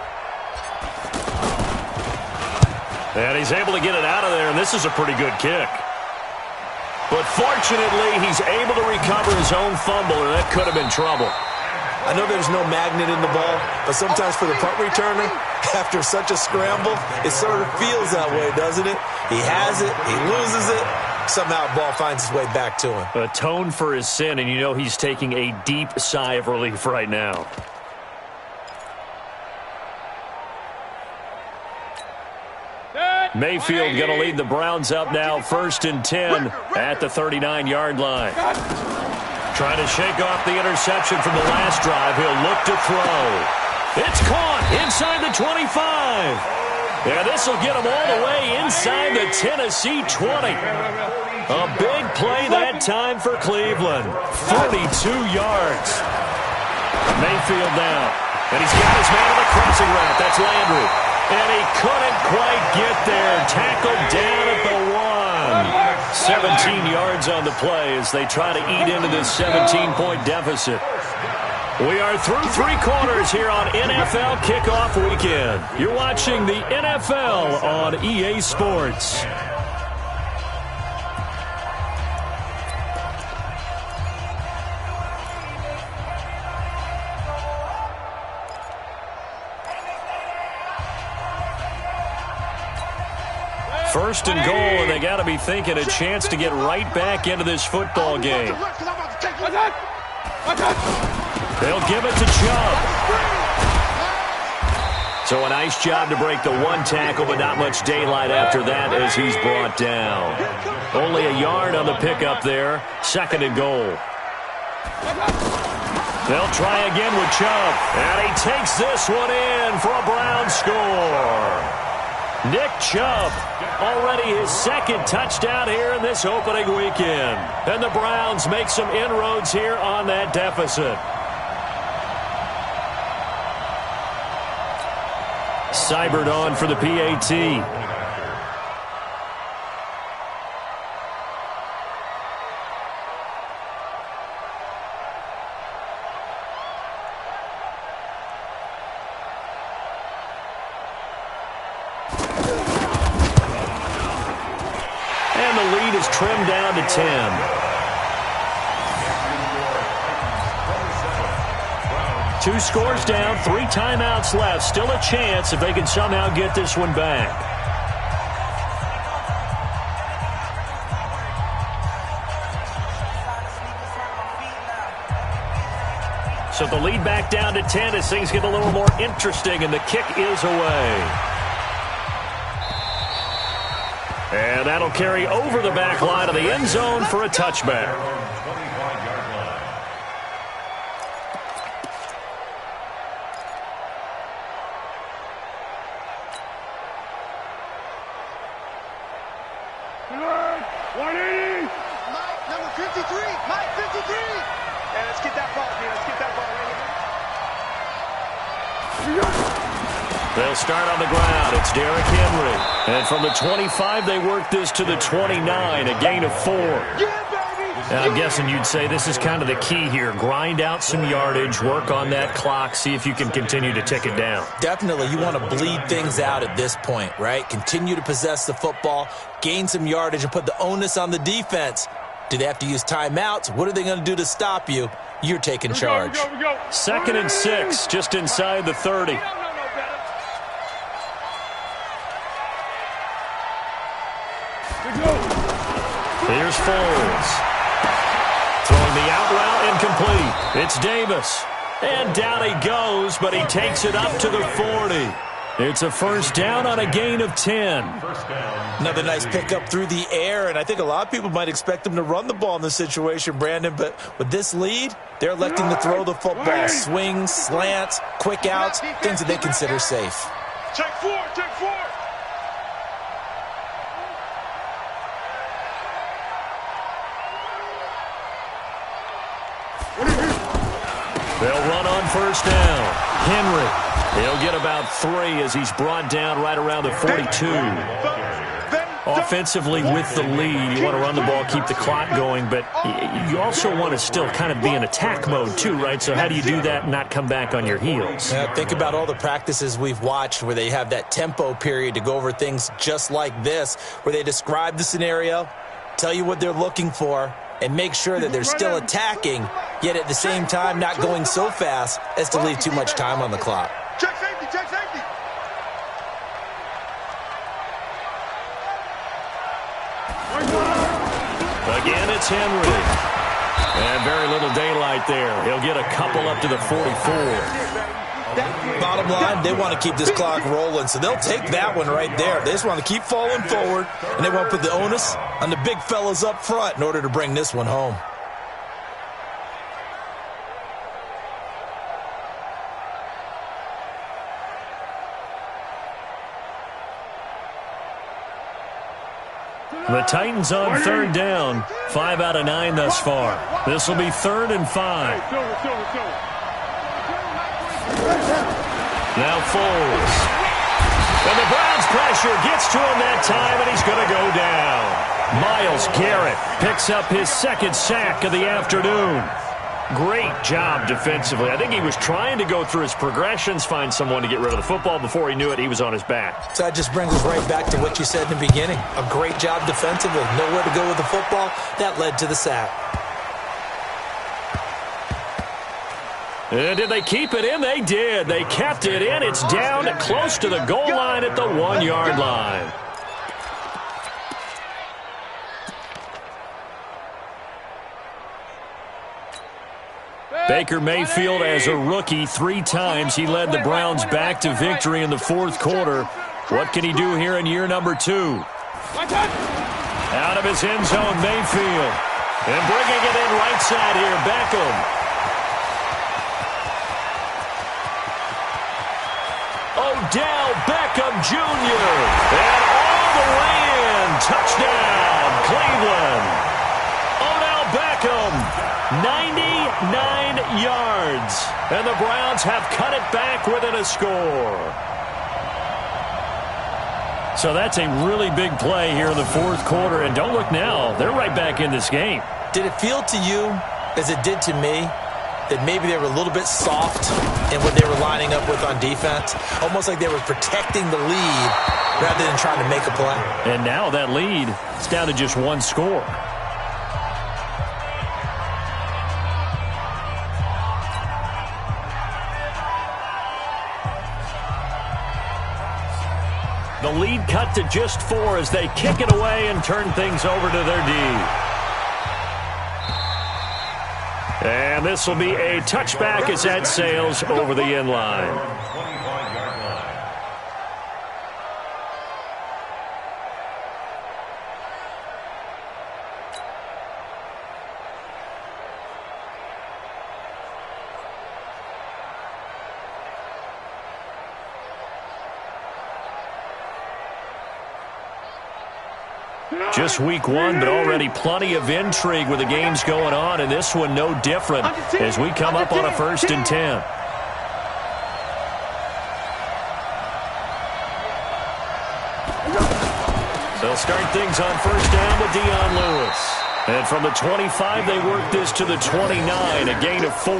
And he's able to get it out of there, and this is a pretty good kick. But fortunately, he's able to recover his own fumble, or that could have been trouble. I know there's no magnet in the ball, but sometimes for the punt returner, after such a scramble, it sort of feels that way, doesn't it? He has it, he loses it, somehow the ball finds its way back to him. Atone for his sin, and you know he's taking a deep sigh of relief right now. Mayfield going to lead the Browns up now, 1st and 10 at the 39-yard line. Trying to shake off the interception from the last drive. He'll look to throw. It's caught inside the 25. Yeah, this will get him all the way inside the Tennessee 20. A big play that time for Cleveland. 42 yards. Mayfield now. And he's got his man on the crossing route. That's Landry. And he couldn't quite get there. Tackled down at the 1. 17 yards on the play as they try to eat into this 17-point deficit. We are through 3 quarters here on NFL Kickoff Weekend. You're watching the NFL on EA Sports. First and goal, and they got to be thinking a chance to get right back into this football game. They'll give it to Chubb. So a nice job to break the 1 tackle, but not much daylight after that as he's brought down. Only a yard on the pickup there. 2nd and goal. They'll try again with Chubb. And he takes this one in for a Brown score. Nick Chubb, already his 2nd touchdown here in this opening weekend. And the Browns make some inroads here on that deficit. Seibert on for the PAT. Trimmed down to 10. 2 scores down, 3 timeouts left. Still a chance if they can somehow get this one back. So the lead back down to 10 as things get a little more interesting, and the kick is away. And that'll carry over the back line of the end zone for a touchback. Number 53, Mike 53. Yeah, let's get that ball, man. Let's get that ball right here. They'll start on the ground. It's Derrick Henry. And from the 25, they work this to the 29, a gain of 4. And I'm guessing you'd say this is kind of the key here. Grind out some yardage, work on that clock, see if you can continue to tick it down. Definitely. You want to bleed things out at this point, right? Continue to possess the football, gain some yardage, and put the onus on the defense. Do they have to use timeouts? What are they going to do to stop you? You're taking charge. 2nd and 6, just inside the 30. Here's Foles. Throwing the out route incomplete. It's Davis. And down he goes, but he takes it up to the 40. It's a first down on a gain of 10. Another nice pickup through the air, and I think a lot of people might expect them to run the ball in this situation, Brandon, but with this lead, they're electing to throw the football. Swings, slants, quick outs, things that they consider safe. Check 4, check 4. They'll run on first down. Henry, he'll get about 3 as he's brought down right around the 42. Offensively with the lead, you want to run the ball, keep the clock going, but you also want to still kind of be in attack mode too, right? So how do you do that and not come back on your heels? Yeah, think about all the practices we've watched where they have that tempo period to go over things just like this, where they describe the scenario, tell you what they're looking for, and make sure that they're still attacking, yet at the same time not going so fast as to leave too much time on the clock. Check safety, check safety. Again, it's Henry. And very little daylight there. He'll get a couple up to the 44. Bottom line, they want to keep this clock rolling, so they'll take that one right there. They just want to keep falling forward, and they want to put the onus on the big fellas up front in order to bring this one home. The Titans on third down. 5 out of 9 thus far. This will be 3rd and 5. Now Foles. And the Browns pressure gets to him that time, and he's going to go down. Myles Garrett picks up his second sack of the afternoon. Great job defensively. I think he was trying to go through his progressions, find someone to get rid of the football. Before he knew it, he was on his back. So that just brings us right back to what you said in the beginning. A great job defensively. Nowhere to go with the football. That led to the sack. And did they keep it in? They did. They kept it in. It's down close to the goal line at the 1-yard line. Baker Mayfield, as a rookie, 3 times he led the Browns back to victory in the fourth quarter. What can he do here in year number 2? Out of his end zone, Mayfield. And bringing it in right side here, Beckham. Odell Beckham Jr. And all the way in. Touchdown, Cleveland. Odell Beckham, 99 yards. And the Browns have cut it back within a score. So that's a really big play here in the fourth quarter. And don't look now. They're right back in this game. Did it feel to you, as it did to me, that maybe they were a little bit soft in what they were lining up with on defense? Almost like they were protecting the lead rather than trying to make a play. And now that lead is down to just 1 score. The lead cut to just 4 as they kick it away and turn things over to their D. And this will be a touchback as that sails over the end line. 25-yard line. Just week 1, but already plenty of intrigue with the games going on, and this one no different as we come up on a 1st and 10. They'll start things on 1st down with Dion Lewis. And from the 25, they work this to the 29, a gain of 4.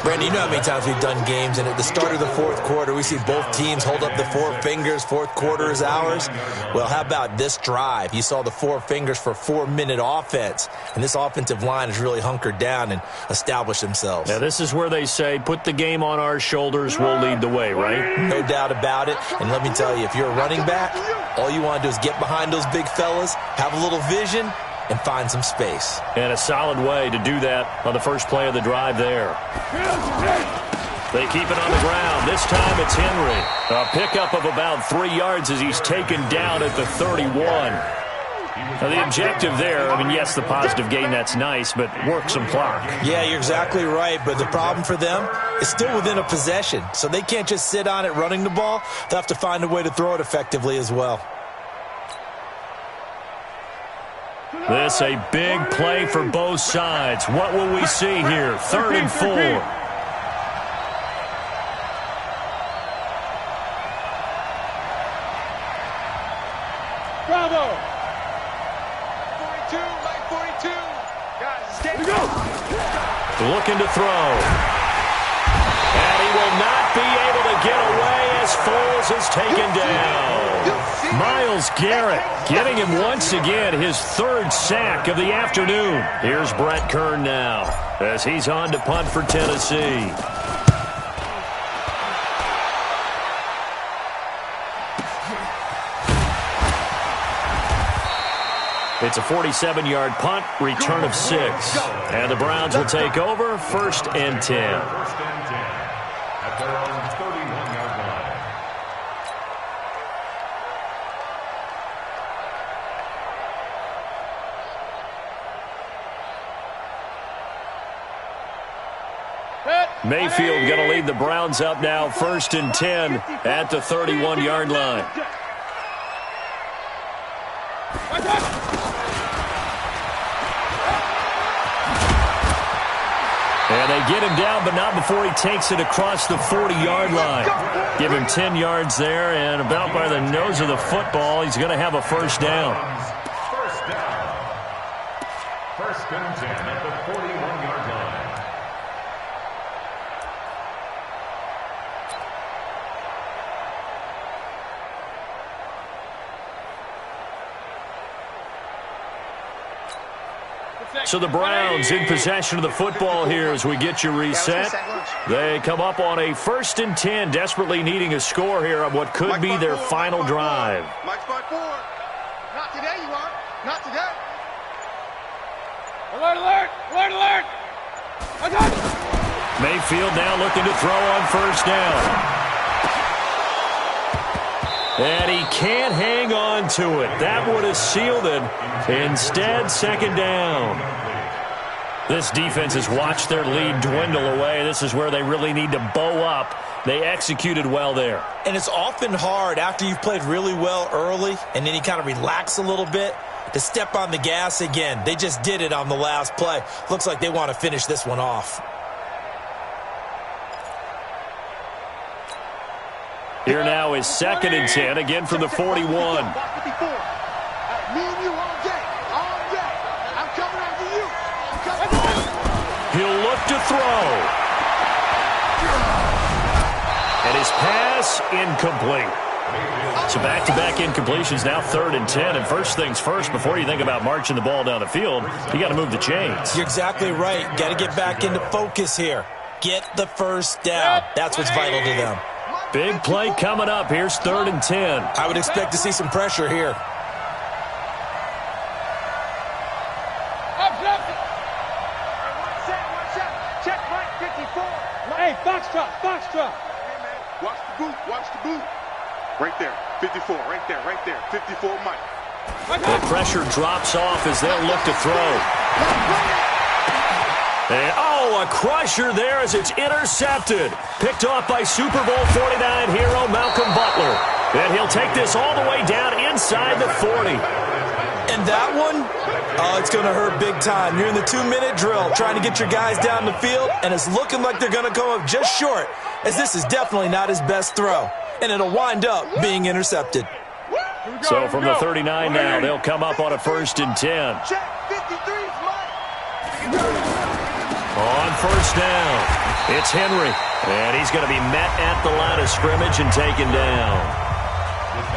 Brandon, you know how many times we've done games, and at the start of the fourth quarter, we see both teams hold up the 4 fingers. Fourth quarter is ours. Well, how about this drive? You saw the 4 fingers for 4-minute offense, and this offensive line has really hunkered down and established themselves. Now, this is where they say, put the game on our shoulders, we'll lead the way, right? No doubt about it. And let me tell you, if you're a running back, all you want to do is get behind those big fellas, have a little vision, and find some space. And a solid way to do that on the first play of the drive there. They keep it on the ground. This time it's Henry. A pickup of about 3 yards as he's taken down at the 31. Now, the objective there, I mean, yes, the positive gain, that's nice, but work some clock. Yeah, you're exactly right, but the problem for them is still within a possession, so they can't just sit on it running the ball. They'll have to find a way to throw it effectively as well. This a big play for both sides. What will we see here? 3rd and 4. Bravo! 42, like 42. Guys, stay. Go! Looking to throw. And he will not be able to get away as Foles is taken down. Myles Garrett getting him once again his 3rd sack of the afternoon. Here's Brett Kern now as he's on to punt for Tennessee. It's a 47-yard punt, return of 6. And the Browns will take over 1st and 10. 1st and 10 at their own 31-yard line. Mayfield going to lead the Browns up now, 1st and 10 at the 31-yard line. And they get him down, but not before he takes it across the 40-yard line. Give him 10 yards there, and about by the nose of the football, he's going to have a first down. First down. First and 10 at the 41-yard line. So the Browns in possession of the football here as we get you reset. They come up on a 1st and 10, desperately needing a score here on what could be their final drive. Mike's by 4. Not today, you aren't. Not today. Alert, alert, alert, alert. I got it. Mayfield now looking to throw on first down. And he can't hang on to it. That would have sealed it. Instead, second down. This defense has watched their lead dwindle away. This is where they really need to bow up. They executed well there. And it's often hard after you've played really well early and then you kind of relax a little bit to step on the gas again. They just did it on the last play. Looks like they want to finish this one off. Here now is 2nd and 10, again from the 41. Me and you all day. All day. I'm coming after you. He'll look to throw. And his pass incomplete. So back-to-back incompletions, now 3rd and 10. And first things first, before you think about marching the ball down the field, you got to move the chains. You're exactly right. Got to get back into focus here. Get the first down. That's what's vital to them. Big play coming up. Here's 3rd and 10. I would expect to see some pressure here. Check Mike 54. Hey, Foxtrot, Foxtrot. Watch the boot, watch the boot. Right there, 54, right there, 54, Mike. The pressure drops off as they'll look to throw. And, a crusher there as it's intercepted. Picked off by Super Bowl 49 hero Malcolm Butler. And he'll take this all the way down inside the 40. And that one, it's going to hurt big time. You're in the 2-minute drill trying to get your guys down the field, and it's looking like they're going to come up just short, as this is definitely not his best throw. And it'll wind up being intercepted. So from the 39 now, they'll come up on a 1st and 10. Check 53's Mike. On first down, it's Henry. And he's going to be met at the line of scrimmage and taken down.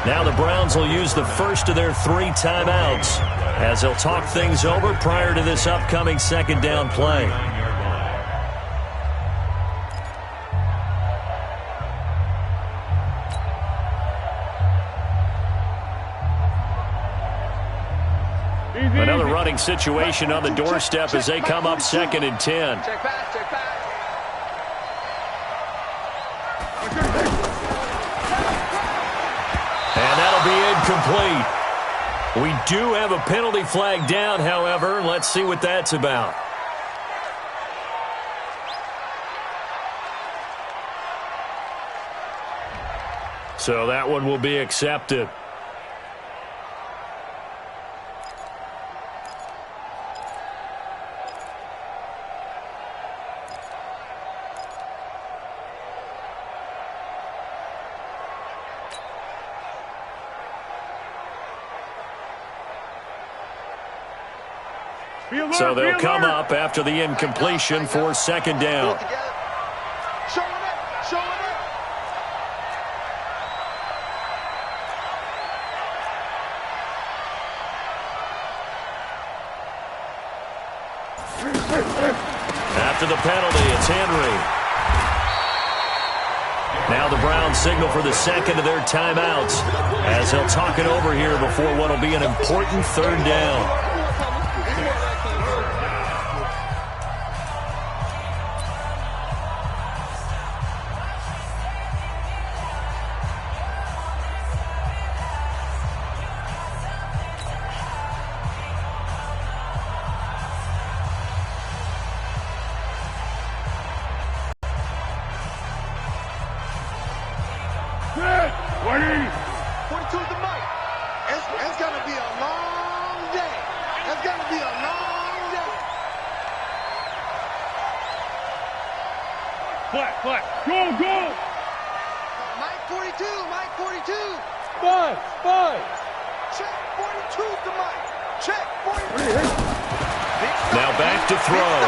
Now the Browns will use the first of their 3 timeouts as they'll talk things over prior to this upcoming 2nd down play. Another running situation on the doorstep as they come up 2nd and 10. Check pass, check pass. And that'll be incomplete. We do have a penalty flag down, however. Let's see what that's about. So that one will be accepted. So they'll come up after the incompletion for 2nd down. Show it up, show it up. After the penalty, it's Henry. Now the Browns signal for the 2nd of their timeouts as they'll talk it over here before what will be an important 3rd down. It's gonna be a long day. Flat. Go. Mike 42, Mike 42. Five. Check 42 to Mike. Check 42. Now back to throw.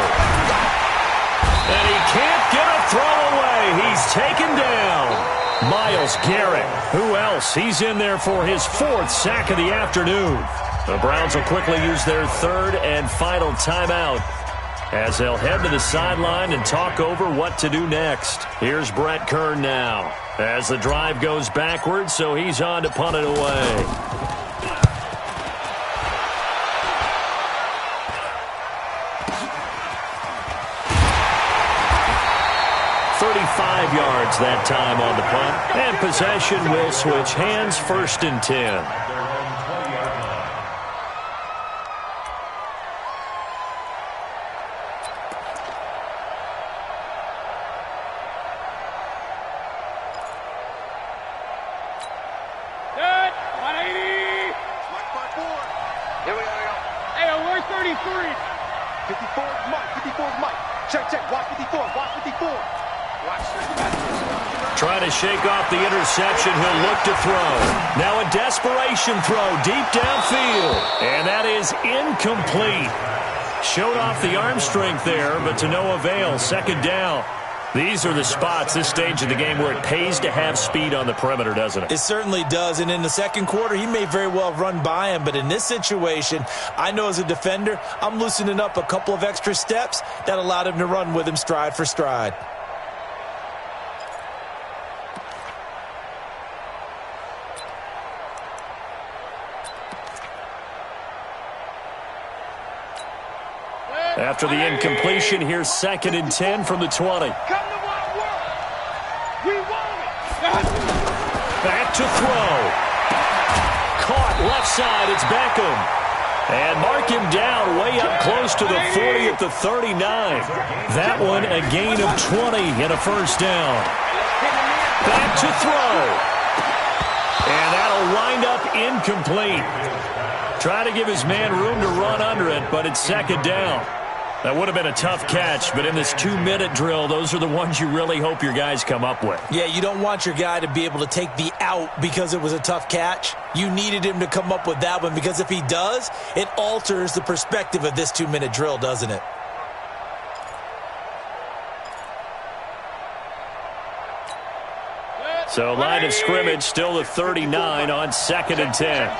And he can't get a throw away. He's taken down. Myles Garrett. Who else? He's in there for his 4th sack of the afternoon. The Browns will quickly use their 3rd and final timeout as they'll head to the sideline and talk over what to do next. Here's Brett Kern now as the drive goes backwards, so he's on to punt it away. 35 yards that time on the punt, and possession will switch hands, 1st and 10. Here we go. Hey, where's 33? 54 is Mike. 54 is Mike. Check. Watch 54. Watch 54. Trying to shake off the interception. He'll look to throw. Now a desperation throw deep downfield. And that is incomplete. Showed off the arm strength there, but to no avail. 2nd down. These are the spots, this stage of the game, where it pays to have speed on the perimeter, doesn't it? It certainly does, and in the 2nd quarter, he may very well run by him, but in this situation, I know as a defender, I'm loosening up a couple of extra steps that allowed him to run with him stride for stride. After the incompletion, here's 2nd and 10 from the 20. Come to my work. We want it. Back to throw. Caught left side. It's Beckham. And mark him down way up close to the 40 at the 39. That one a gain of 20 and a 1st down. Back to throw. And that'll wind up incomplete. Try to give his man room to run under it, but it's 2nd down. That would have been a tough catch, but in this 2-minute drill, those are the ones you really hope your guys come up with. Yeah, you don't want your guy to be able to take the out because it was a tough catch. You needed him to come up with that one, because if he does, it alters the perspective of this 2-minute drill, doesn't it? So line of scrimmage still the 39 on 2nd and 10.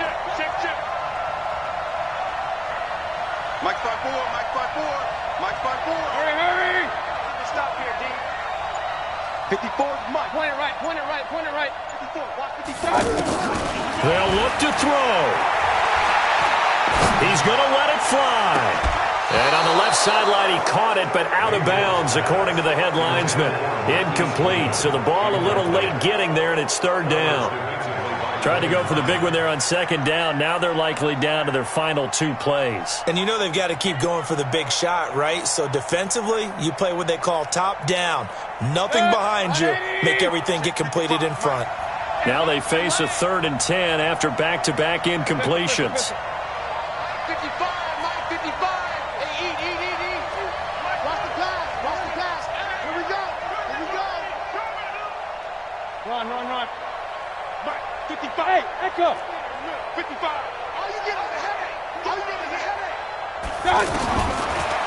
Mike 5-4. Mike 5-4. Hurry. Stop here, D. 54 is Mike. Point it right. 54. Watch 54. They'll look to throw. He's going to let it fly. And on the left sideline, he caught it, but out of bounds, according to the head linesman. Incomplete. So the ball a little late getting there, and it's 3rd down. Tried to go for the big one there on 2nd down. Now they're likely down to their final 2 plays. And you know they've got to keep going for the big shot, right? So defensively, you play what they call top down. Nothing behind you. Make everything get completed in front. Now they face a 3rd and 10 after back-to-back incompletions. 55. Mike 55. Hey, eat. Watch the pass. Here we go. Run. Mike 55. Hey, echo. 55. All you get is a headache.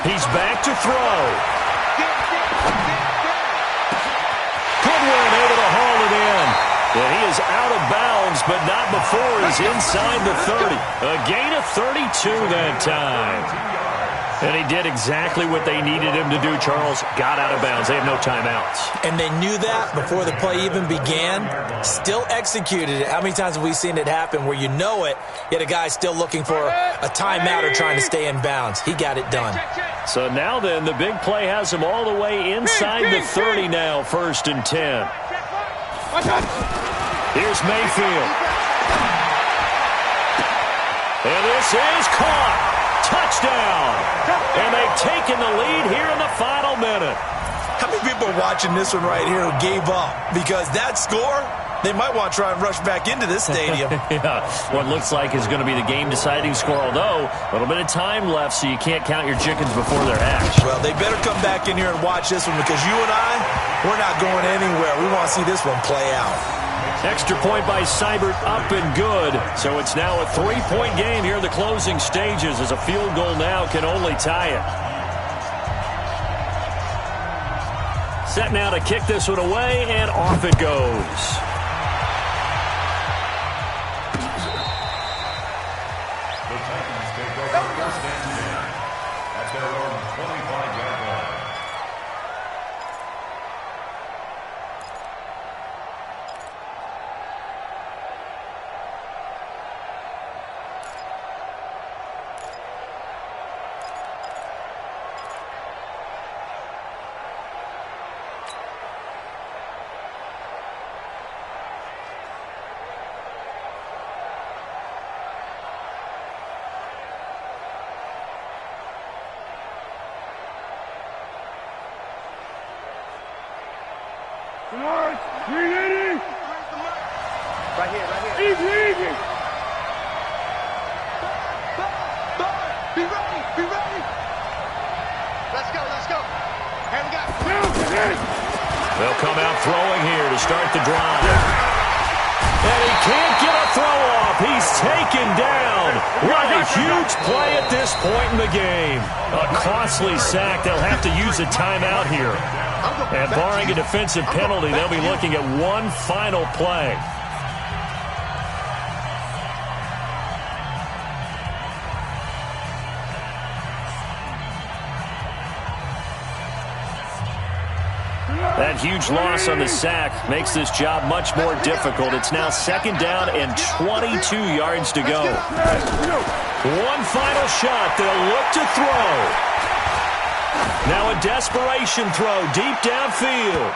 He's back to throw. Good one, able to haul it in. And he is out of bounds, but not before he's inside the 30. A gain of 32 that time. And he did exactly what they needed him to do, Charles. Got out of bounds. They have no timeouts. And they knew that before the play even began. Still executed it. How many times have we seen it happen where you know it, yet a guy's still looking for a timeout or trying to stay in bounds? He got it done. So now then, the big play has him all the way inside the 30 now, 1st and 10. Here's Mayfield. And this is caught. Touchdown. And they've taken the lead here in the final minute. How many people are watching this one right here who gave up? Because that score, they might want to try and rush back into this stadium. Yeah, what looks like is going to be the game-deciding score, although a little bit of time left, so you can't count your chickens before they're hatched. Well, they better come back in here and watch this one, because you and we're not going anywhere. We want to see this one play out. Extra point by Seibert, up and good. So it's now a 3-point game here in the closing stages, as a field goal now can only tie it. Set now to kick this one away, and off it goes. The Titans take over first and 10 at their own 25-yard line. Right here. Easy. Be ready. Let's go. Here we go. They'll come out throwing here to start the drive. And he can't get a throw off. He's taken down. What a huge play at this point in the game. A costly sack. They'll have to use a timeout here. And barring a defensive penalty, they'll be looking at one final play. That huge loss on the sack makes this job much more difficult. It's now second down and 22 yards to go. One final shot. They'll look to throw. Now a desperation throw deep downfield.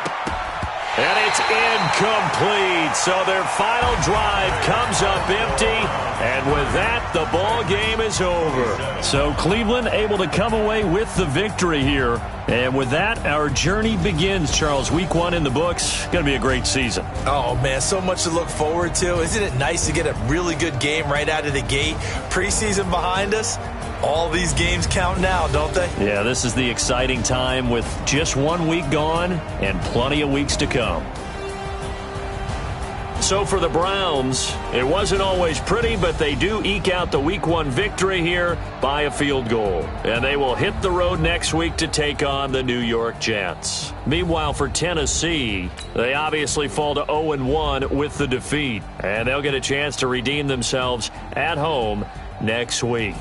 And it's incomplete. So their final drive comes up empty. And with that, the ball game is over. So Cleveland able to come away with the victory here. And with that, our journey begins, Charles. Week 1 in the books. Going to be a great season. Oh, man, so much to look forward to. Isn't it nice to get a really good game right out of the gate? Preseason behind us. All these games count now, don't they? Yeah, this is the exciting time with just 1 week gone and plenty of weeks to come. So for the Browns, it wasn't always pretty, but they do eke out the Week 1 victory here by a field goal. And they will hit the road next week to take on the New York Jets. Meanwhile, for Tennessee, they obviously fall to 0-1 with the defeat. And they'll get a chance to redeem themselves at home next week.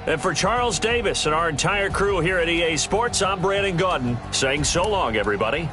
And for Charles Davis and our entire crew here at EA Sports, I'm Brandon Gaudin saying so long, everybody.